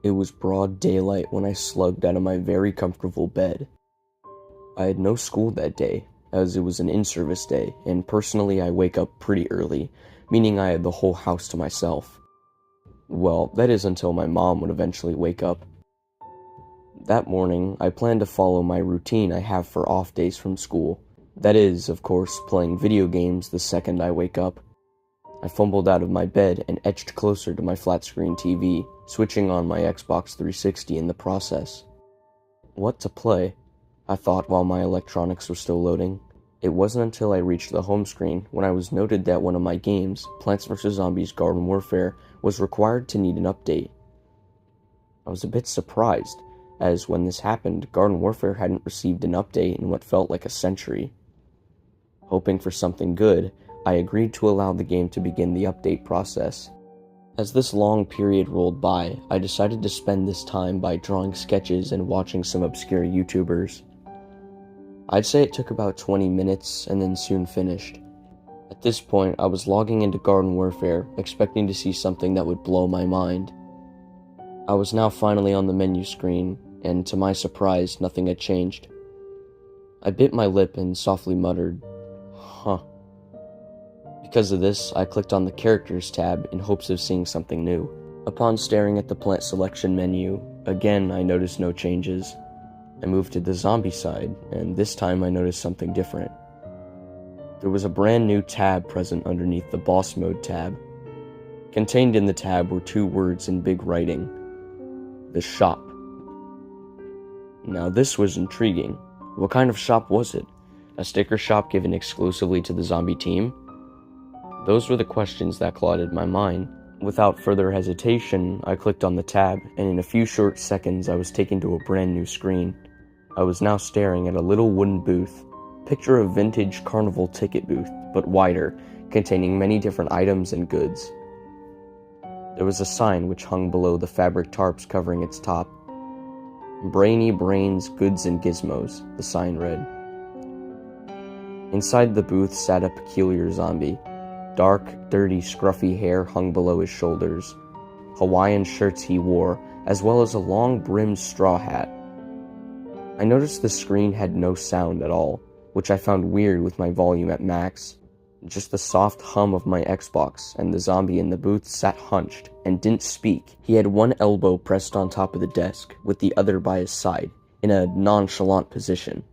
It was broad daylight when I slugged out of my very comfortable bed. I had no school that day, as it was an in-service day, and personally I wake up pretty early, meaning I had the whole house to myself. Well, that is until my mom would eventually wake up. That morning, I planned to follow my routine I have for off days from school. That is, of course, playing video games the second I wake up. I fumbled out of my bed and edged closer to my flat-screen TV, switching on my Xbox 360 in the process. What to play? I thought while my electronics were still loading. It wasn't until I reached the home screen when I was noted that one of my games, Plants vs. Zombies Garden Warfare, was required to need an update. I was a bit surprised, as when this happened, Garden Warfare hadn't received an update in what felt like a century. Hoping for something good, I agreed to allow the game to begin the update process. As this long period rolled by, I decided to spend this time by drawing sketches and watching some obscure YouTubers. I'd say it took about 20 minutes and then soon finished. At this point, I was logging into Garden Warfare, expecting to see something that would blow my mind. I was now finally on the menu screen, and to my surprise, nothing had changed. I bit my lip and softly muttered, "Huh." Because of this, I clicked on the Characters tab in hopes of seeing something new. Upon staring at the plant selection menu, again I noticed no changes. I moved to the zombie side, and this time I noticed something different. There was a brand new tab present underneath the Boss Mode tab. Contained in the tab were two words in big writing: the shop. Now this was intriguing. What kind of shop was it? A sticker shop given exclusively to the zombie team? Those were the questions that clouded my mind. Without further hesitation, I clicked on the tab, and in a few short seconds I was taken to a brand new screen. I was now staring at a little wooden booth. Picture a vintage carnival ticket booth, but wider, containing many different items and goods. There was a sign which hung below the fabric tarps covering its top. "Brainy Brains, Goods and Gizmos," the sign read. Inside the booth sat a peculiar zombie. Dark, dirty, scruffy hair hung below his shoulders. Hawaiian shirts he wore, as well as a long-brimmed straw hat. I noticed the screen had no sound at all, which I found weird with my volume at max. Just the soft hum of my Xbox, and the zombie in the booth sat hunched and didn't speak. He had one elbow pressed on top of the desk, with the other by his side, in a nonchalant position.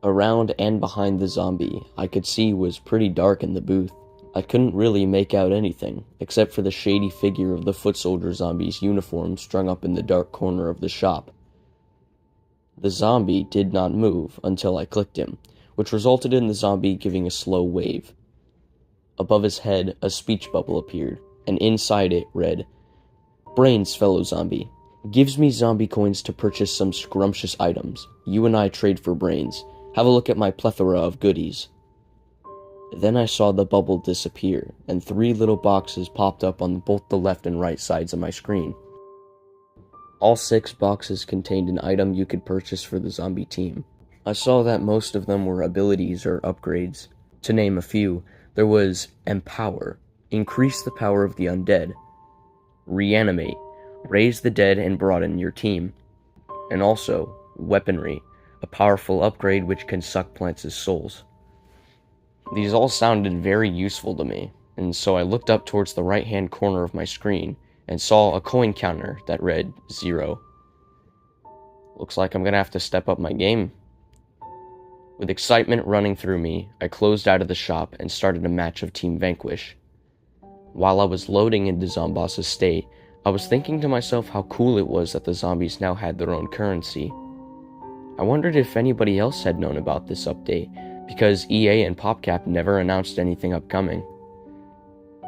Around and behind the zombie, I could see was pretty dark in the booth. I couldn't really make out anything, except for the shady figure of the foot soldier zombie's uniform strung up in the dark corner of the shop. The zombie did not move until I clicked him, which resulted in the zombie giving a slow wave. Above his head, a speech bubble appeared, and inside it read, "Brains, fellow zombie. Gives me zombie coins to purchase some scrumptious items. You and I trade for brains. Have a look at my plethora of goodies." Then I saw the bubble disappear, and 3 little boxes popped up on both the left and right sides of my screen. All 6 boxes contained an item you could purchase for the zombie team. I saw that most of them were abilities or upgrades. To name a few, there was Empower, increase the power of the undead; Reanimate, raise the dead and broaden your team; and also Weaponry, a powerful upgrade which can suck plants' souls. These all sounded very useful to me, and so I looked up towards the right-hand corner of my screen and saw a coin counter that read 0. Looks like I'm gonna have to step up my game. With excitement running through me, I closed out of the shop and started a match of Team Vanquish. While I was loading into Zomboss's state, I was thinking to myself how cool it was that the zombies now had their own currency. I wondered if anybody else had known about this update, because EA and PopCap never announced anything upcoming.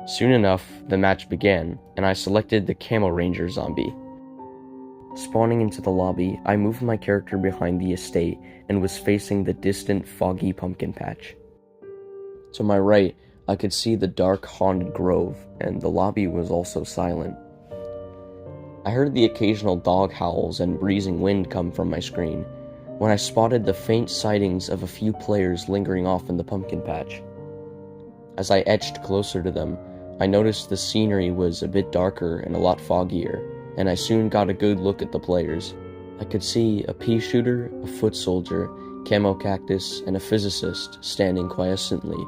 Soon enough, the match began, and I selected the Camo Ranger zombie. Spawning into the lobby, I moved my character behind the estate and was facing the distant, foggy pumpkin patch. To my right, I could see the dark, haunted grove, and the lobby was also silent. I heard the occasional dog howls and breezing wind come from my screen, when I spotted the faint sightings of a few players lingering off in the pumpkin patch. As I edged closer to them, I noticed the scenery was a bit darker and a lot foggier. and I soon got a good look at the players. I could see a pea shooter, a foot soldier, camo cactus, and a physicist standing quiescently.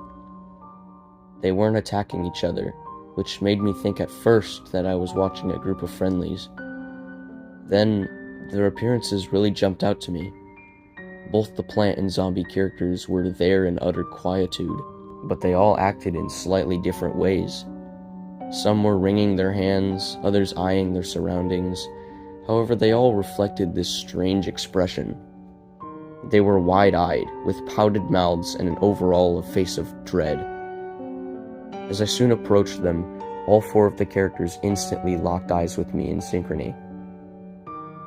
They weren't attacking each other, which made me think at first that I was watching a group of friendlies. Then, their appearances really jumped out to me. Both the plant and zombie characters were there in utter quietude, but they all acted in slightly different ways. Some were wringing their hands, others eyeing their surroundings. However, they all reflected this strange expression. They were wide-eyed, with pouted mouths and an overall face of dread. As I soon approached them, all 4 of the characters instantly locked eyes with me in synchrony.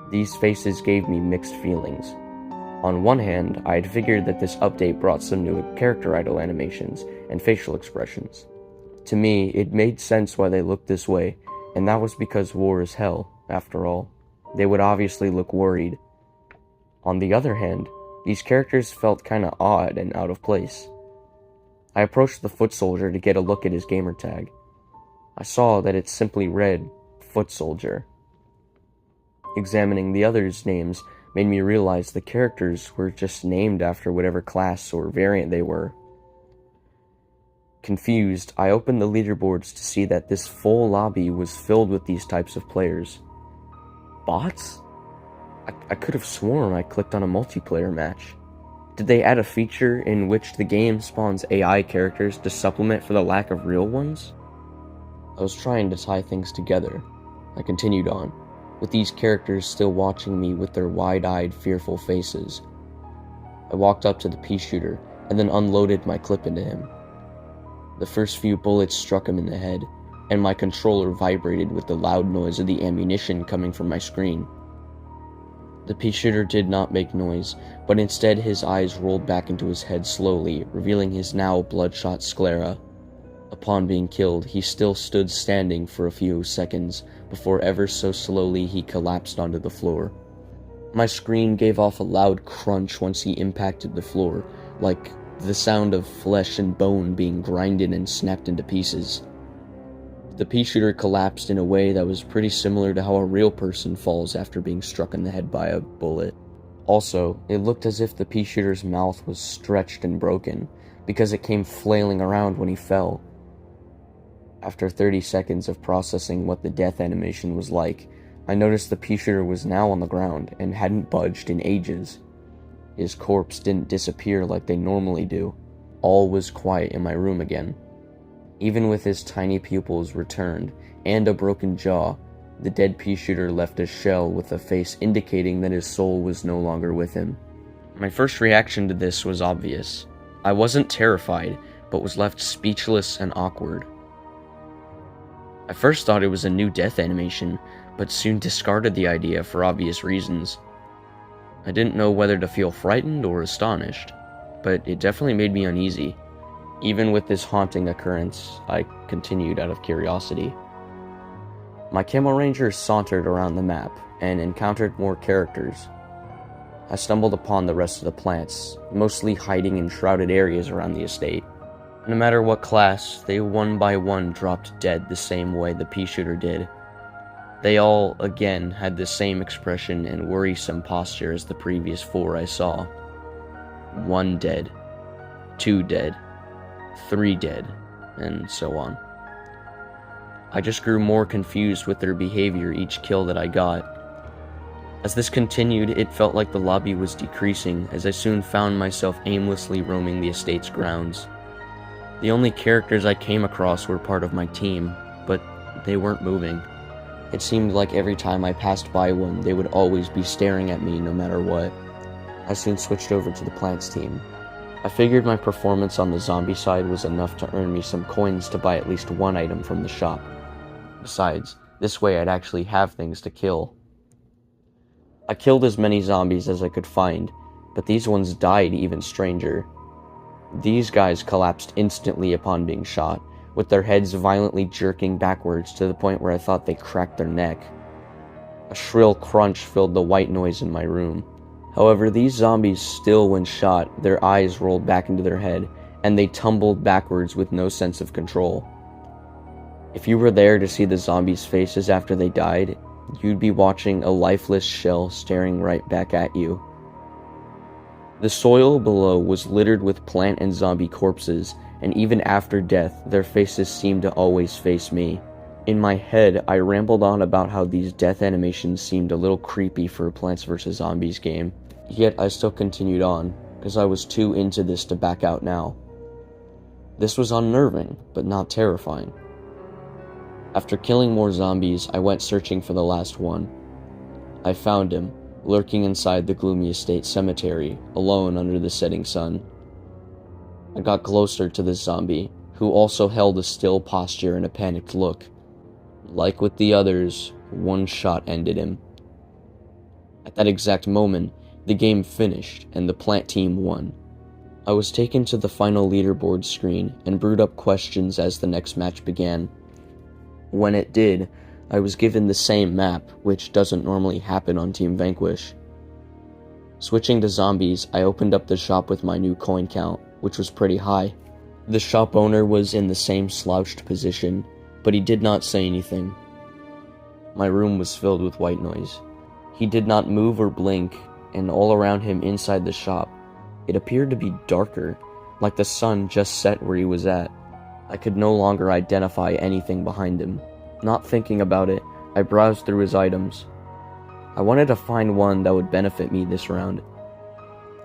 These faces gave me mixed feelings. On one hand, I had figured that this update brought some new character idle animations and facial expressions. To me, it made sense why they looked this way, and that was because war is hell, after all. They would obviously look worried. On the other hand, these characters felt kinda odd and out of place. I approached the foot soldier to get a look at his gamertag. I saw that it simply read, Foot Soldier. Examining the others' names made me realize the characters were just named after whatever class or variant they were. Confused, I opened the leaderboards to see that this full lobby was filled with these types of players. Bots? I could have sworn I clicked on a multiplayer match. Did they add a feature in which the game spawns AI characters to supplement for the lack of real ones? I was trying to tie things together. I continued on, with these characters still watching me with their wide-eyed, fearful faces. I walked up to the pea shooter and then unloaded my clip into him. The first few bullets struck him in the head, and my controller vibrated with the loud noise of the ammunition coming from my screen. The pea shooter did not make noise, but instead his eyes rolled back into his head slowly, revealing his now bloodshot sclera. Upon being killed, he still stood standing for a few seconds, before ever so slowly he collapsed onto the floor. My screen gave off a loud crunch once he impacted the floor, like the sound of flesh and bone being grinded and snapped into pieces. The pea shooter collapsed in a way that was pretty similar to how a real person falls after being struck in the head by a bullet. Also, it looked as if the pea shooter's mouth was stretched and broken, because it came flailing around when he fell. After 30 seconds of processing what the death animation was like, I noticed the pea shooter was now on the ground and hadn't budged in ages. His corpse didn't disappear like they normally do. All was quiet in my room again. Even with his tiny pupils returned and a broken jaw, the dead pea shooter left a shell with a face indicating that his soul was no longer with him. My first reaction to this was obvious. I wasn't terrified, but was left speechless and awkward. I first thought it was a new death animation, but soon discarded the idea for obvious reasons. I didn't know whether to feel frightened or astonished, but it definitely made me uneasy. Even with this haunting occurrence, I continued out of curiosity. My camo ranger sauntered around the map and encountered more characters. I stumbled upon the rest of the plants, mostly hiding in shrouded areas around the estate. No matter what class, they one by one dropped dead the same way the pea shooter did. They all, again, had the same expression and worrisome posture as the previous 4 I saw. 1 dead, 2 dead, 3 dead, and so on. I just grew more confused with their behavior each kill that I got. As this continued, it felt like the lobby was decreasing as I soon found myself aimlessly roaming the estate's grounds. The only characters I came across were part of my team, but they weren't moving. It seemed like every time I passed by one, they would always be staring at me no matter what. I soon switched over to the plants team. I figured my performance on the zombie side was enough to earn me some coins to buy at least 1 item from the shop. Besides, this way I'd actually have things to kill. I killed as many zombies as I could find, but these ones died even stranger. These guys collapsed instantly upon being shot, with their heads violently jerking backwards to the point where I thought they cracked their neck. A shrill crunch filled the white noise in my room. However, these zombies still, when shot, their eyes rolled back into their head, and they tumbled backwards with no sense of control. If you were there to see the zombies' faces after they died, you'd be watching a lifeless shell staring right back at you. The soil below was littered with plant and zombie corpses, and even after death, their faces seemed to always face me. In my head, I rambled on about how these death animations seemed a little creepy for a Plants vs. Zombies game, yet I still continued on, because I was too into this to back out now. This was unnerving, but not terrifying. After killing more zombies, I went searching for the last one. I found him, lurking inside the gloomy estate cemetery, alone under the setting sun. I got closer to the zombie, who also held a still posture and a panicked look. Like with the others, one shot ended him. At that exact moment, the game finished and the plant team won. I was taken to the final leaderboard screen and brewed up questions as the next match began. When it did, I was given the same map, which doesn't normally happen on Team Vanquish. Switching to zombies, I opened up the shop with my new coin count, which was pretty high. The shop owner was in the same slouched position, but he did not say anything. My room was filled with white noise. He did not move or blink, and all around him inside the shop, it appeared to be darker, like the sun just set where he was at. I could no longer identify anything behind him. Not thinking about it, I browsed through his items. I wanted to find one that would benefit me this round.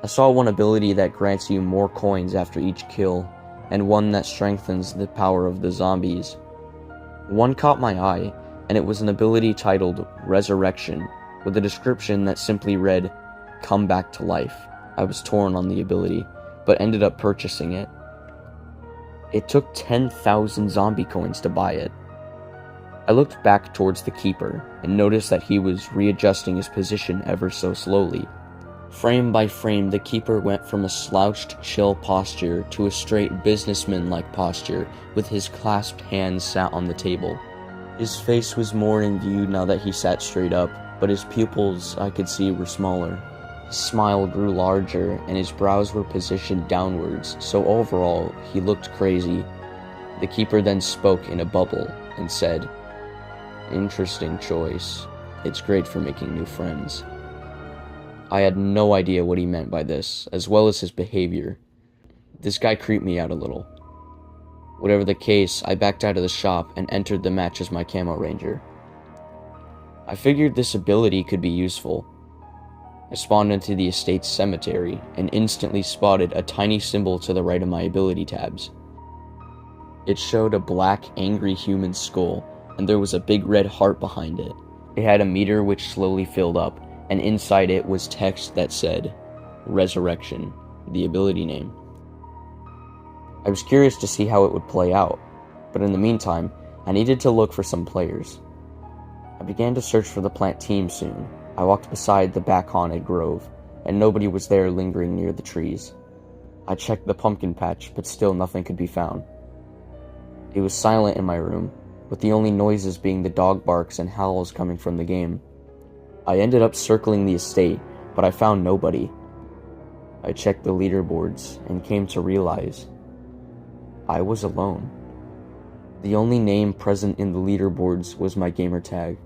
I saw one ability that grants you more coins after each kill, and one that strengthens the power of the zombies. One caught my eye, and it was an ability titled Resurrection, with a description that simply read, "Come back to life." I was torn on the ability, but ended up purchasing it. It took 10,000 zombie coins to buy it. I looked back towards the keeper, and noticed that he was readjusting his position ever so slowly. Frame by frame, the keeper went from a slouched, chill posture to a straight businessman-like posture, with his clasped hands sat on the table. His face was more in view now that he sat straight up, but his pupils, I could see, were smaller. His smile grew larger, and his brows were positioned downwards, so overall, he looked crazy. The keeper then spoke in a bubble, and said, "Interesting choice. It's great for making new friends." I had no idea what he meant by this, as well as his behavior. This guy creeped me out a little. Whatever the case, I backed out of the shop and entered the match as my camo ranger. I figured this ability could be useful. I spawned into the estate's cemetery and instantly spotted a tiny symbol to the right of my ability tabs. It showed a black, angry human skull, and there was a big red heart behind it. It had a meter which slowly filled up, and inside it was text that said, Resurrection, the ability name. I was curious to see how it would play out, but in the meantime, I needed to look for some players. I began to search for the plant team soon. I walked beside the back haunted grove, and nobody was there lingering near the trees. I checked the pumpkin patch, but still nothing could be found. It was silent in my room, with the only noises being the dog barks and howls coming from the game. I ended up circling the estate, but I found nobody. I checked the leaderboards and came to realize I was alone. The only name present in the leaderboards was my gamer tag.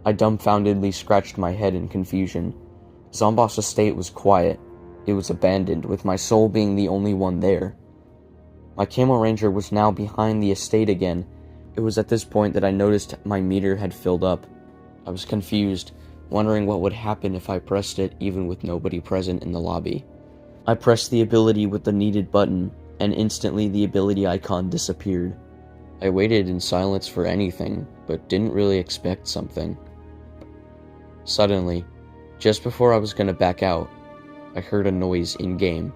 I dumbfoundedly scratched my head in confusion. Zomboss Estate was quiet. It was abandoned, with my soul being the only one there. My camo ranger was now behind the estate again. It was at this point that I noticed my meter had filled up. I was confused, wondering what would happen if I pressed it even with nobody present in the lobby. I pressed the ability with the needed button, and instantly the ability icon disappeared. I waited in silence for anything, but didn't really expect something. Suddenly, just before I was going to back out, I heard a noise in-game.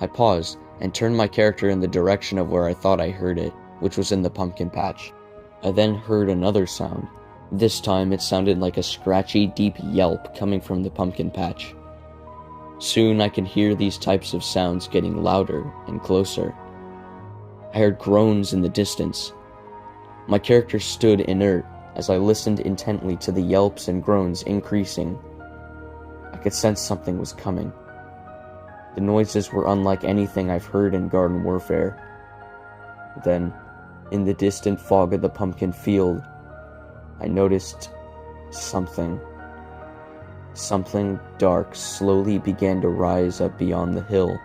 I paused and turned my character in the direction of where I thought I heard it, which was in the pumpkin patch. I then heard another sound. This time it sounded like a scratchy, deep yelp coming from the pumpkin patch. Soon I could hear these types of sounds getting louder and closer. I heard groans in the distance. My character stood inert as I listened intently to the yelps and groans increasing. I could sense something was coming. The noises were unlike anything I've heard in Garden Warfare. Then, in the distant fog of the pumpkin field, I noticed Something dark slowly began to rise up beyond the hill.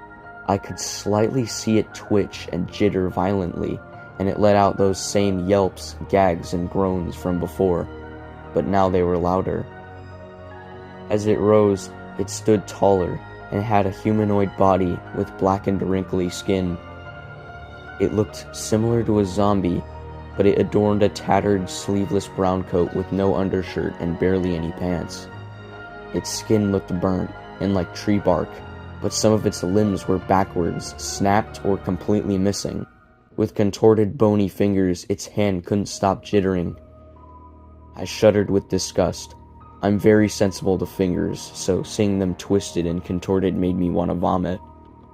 I could slightly see it twitch and jitter violently, and it let out those same yelps, gags, and groans from before, but now they were louder. As it rose, it stood taller and had a humanoid body with blackened, wrinkly skin. It looked similar to a zombie, but it adorned a tattered, sleeveless brown coat with no undershirt and barely any pants. Its skin looked burnt and like tree bark, but some of its limbs were backwards, snapped, or completely missing. With contorted, bony fingers, its hand couldn't stop jittering. I shuddered with disgust. I'm very sensible to fingers, so seeing them twisted and contorted made me want to vomit.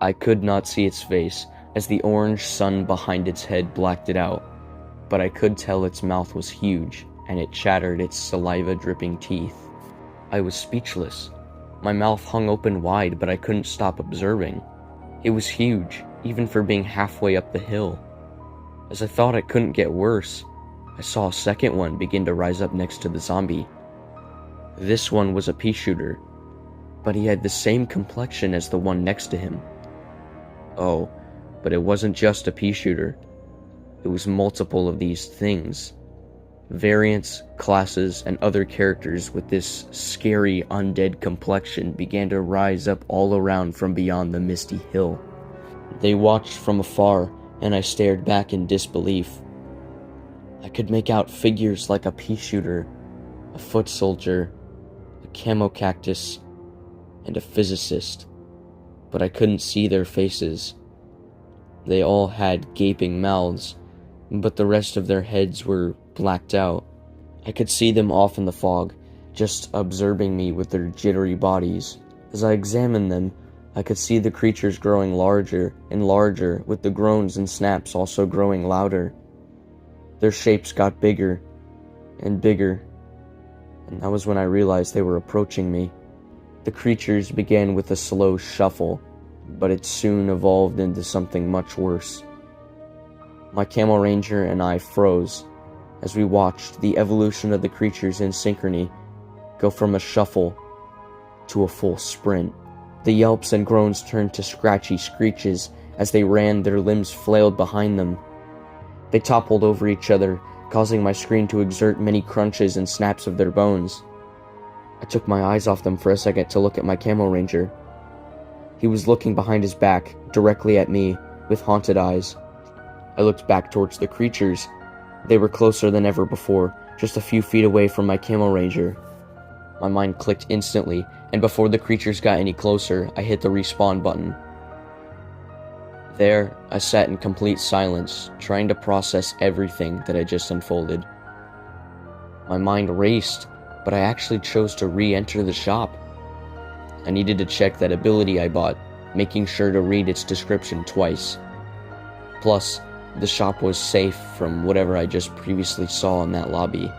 I could not see its face, as the orange sun behind its head blacked it out, but I could tell its mouth was huge, and it chattered its saliva-dripping teeth. I was speechless. My mouth hung open wide, but I couldn't stop observing. It was huge, even for being halfway up the hill. As I thought it couldn't get worse, I saw a second one begin to rise up next to the zombie. This one was a pea shooter, but he had the same complexion as the one next to him. Oh, but it wasn't just a pea shooter. It was multiple of these things. Variants, classes, and other characters with this scary undead complexion began to rise up all around from beyond the misty hill. They watched from afar, and I stared back in disbelief. I could make out figures like a pea shooter, a foot soldier, a camo cactus, and a physicist, but I couldn't see their faces. They all had gaping mouths, but the rest of their heads were blacked out. I could see them off in the fog, just observing me with their jittery bodies. As I examined them, I could see the creatures growing larger and larger, with the groans and snaps also growing louder. Their shapes got bigger and bigger, and that was when I realized they were approaching me. The creatures began with a slow shuffle, but it soon evolved into something much worse. My Camel Ranger and I froze as we watched the evolution of the creatures in synchrony go from a shuffle to a full sprint. The yelps and groans turned to scratchy screeches as they ran, their limbs flailed behind them. They toppled over each other, causing my screen to exert many crunches and snaps of their bones. I took my eyes off them for a second to look at my Camel Ranger. He was looking behind his back, directly at me, with haunted eyes. I looked back towards the creatures. They were closer than ever before, just a few feet away from my Camel Ranger. My mind clicked instantly, and before the creatures got any closer, I hit the respawn button. There, I sat in complete silence, trying to process everything that had just unfolded. My mind raced, but I actually chose to re-enter the shop. I needed to check that ability I bought, making sure to read its description twice. Plus, the shop was safe from whatever I just previously saw in that lobby.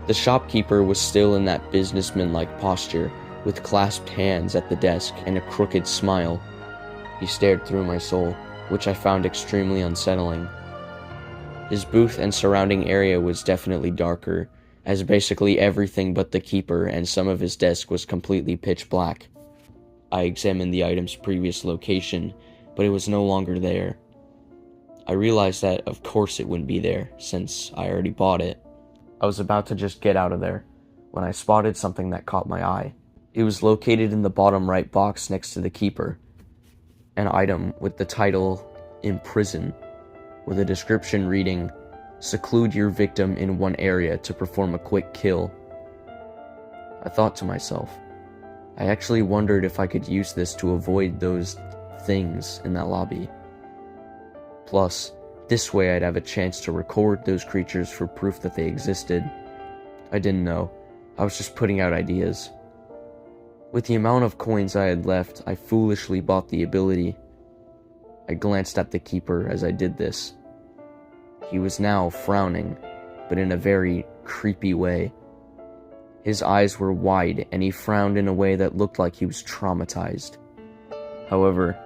The shopkeeper was still in that businessman-like posture, with clasped hands at the desk and a crooked smile. He stared through my soul, which I found extremely unsettling. His booth and surrounding area was definitely darker, as basically everything but the keeper and some of his desk was completely pitch black. I examined the item's previous location, but it was no longer there. I realized that of course it wouldn't be there, since I already bought it. I was about to just get out of there, when I spotted something that caught my eye. It was located in the bottom right box next to the keeper. An item with the title, Imprison, with a description reading, "Seclude your victim in one area to perform a quick kill." I thought to myself, I actually wondered if I could use this to avoid those things in that lobby. Plus, this way I'd have a chance to record those creatures for proof that they existed. I didn't know. I was just putting out ideas. With the amount of coins I had left, I foolishly bought the ability. I glanced at the keeper as I did this. He was now frowning, but in a very creepy way. His eyes were wide, and he frowned in a way that looked like he was traumatized. However,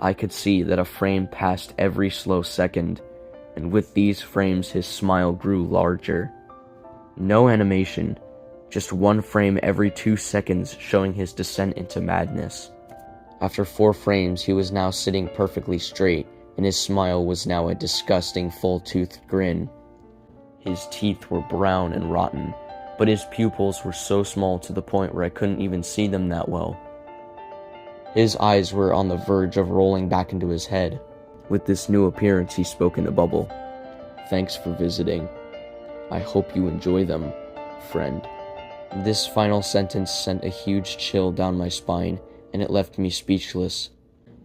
I could see that a frame passed every slow second, and with these frames his smile grew larger. No animation, just one frame every 2 seconds showing his descent into madness. After 4 frames, he was now sitting perfectly straight, and his smile was now a disgusting full-toothed grin. His teeth were brown and rotten, but his pupils were so small to the point where I couldn't even see them that well. His eyes were on the verge of rolling back into his head. With this new appearance, he spoke in a bubble. "Thanks for visiting. I hope you enjoy them, friend." This final sentence sent a huge chill down my spine, and it left me speechless.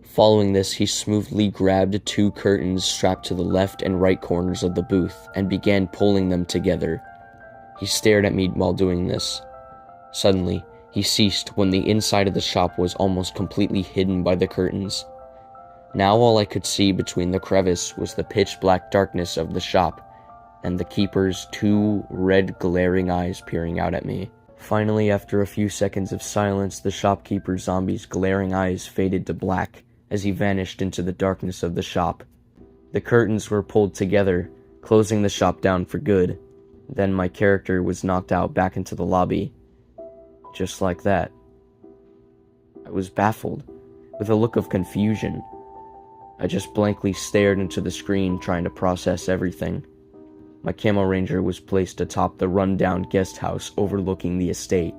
Following this, he smoothly grabbed 2 curtains strapped to the left and right corners of the booth and began pulling them together. He stared at me while doing this. Suddenly, he ceased when the inside of the shop was almost completely hidden by the curtains. Now all I could see between the crevice was the pitch-black darkness of the shop, and the keeper's 2 red glaring eyes peering out at me. Finally, after a few seconds of silence, the shopkeeper zombie's glaring eyes faded to black as he vanished into the darkness of the shop. The curtains were pulled together, closing the shop down for good. Then my character was knocked out back into the lobby. Just like that. I was baffled, with a look of confusion. I just blankly stared into the screen, trying to process everything. My camo ranger was placed atop the run-down guest house overlooking the estate,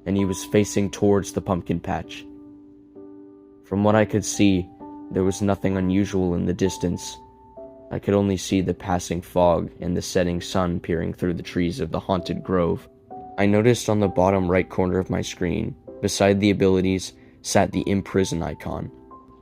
and he was facing towards the pumpkin patch. From what I could see, there was nothing unusual in the distance. I could only see the passing fog and the setting sun peering through the trees of the haunted grove. I noticed on the bottom right corner of my screen, beside the abilities, sat the imprison icon.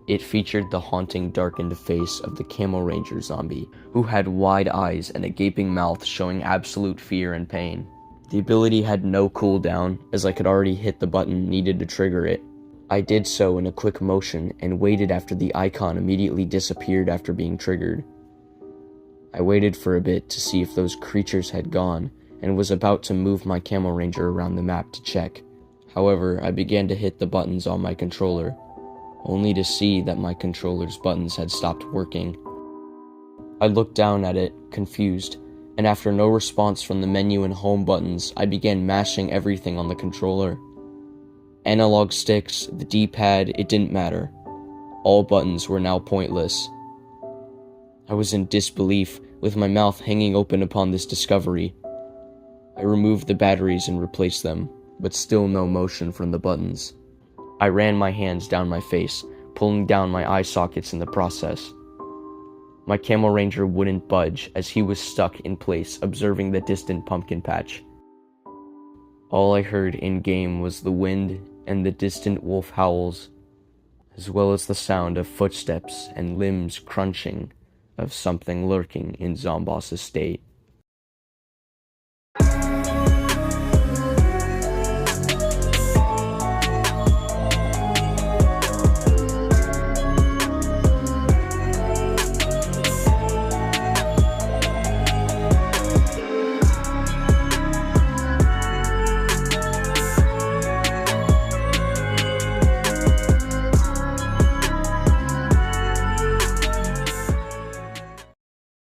It featured the haunting, darkened face of the Camo Ranger zombie, who had wide eyes and a gaping mouth showing absolute fear and pain. The ability had no cooldown, as I could already hit the button needed to trigger it. I did so in a quick motion and waited after the icon immediately disappeared after being triggered. I waited for a bit to see if those creatures had gone, and was about to move my Camo Ranger around the map to check. However, I began to hit the buttons on my controller, only to see that my controller's buttons had stopped working. I looked down at it, confused, and after no response from the menu and home buttons, I began mashing everything on the controller. Analog sticks, the D-pad, it didn't matter. All buttons were now pointless. I was in disbelief, with my mouth hanging open upon this discovery. I removed the batteries and replaced them, but still no motion from the buttons. I ran my hands down my face, pulling down my eye sockets in the process. My Camo Ranger wouldn't budge as he was stuck in place observing the distant pumpkin patch. All I heard in-game was the wind and the distant wolf howls, as well as the sound of footsteps and limbs crunching of something lurking in Zomboss' estate.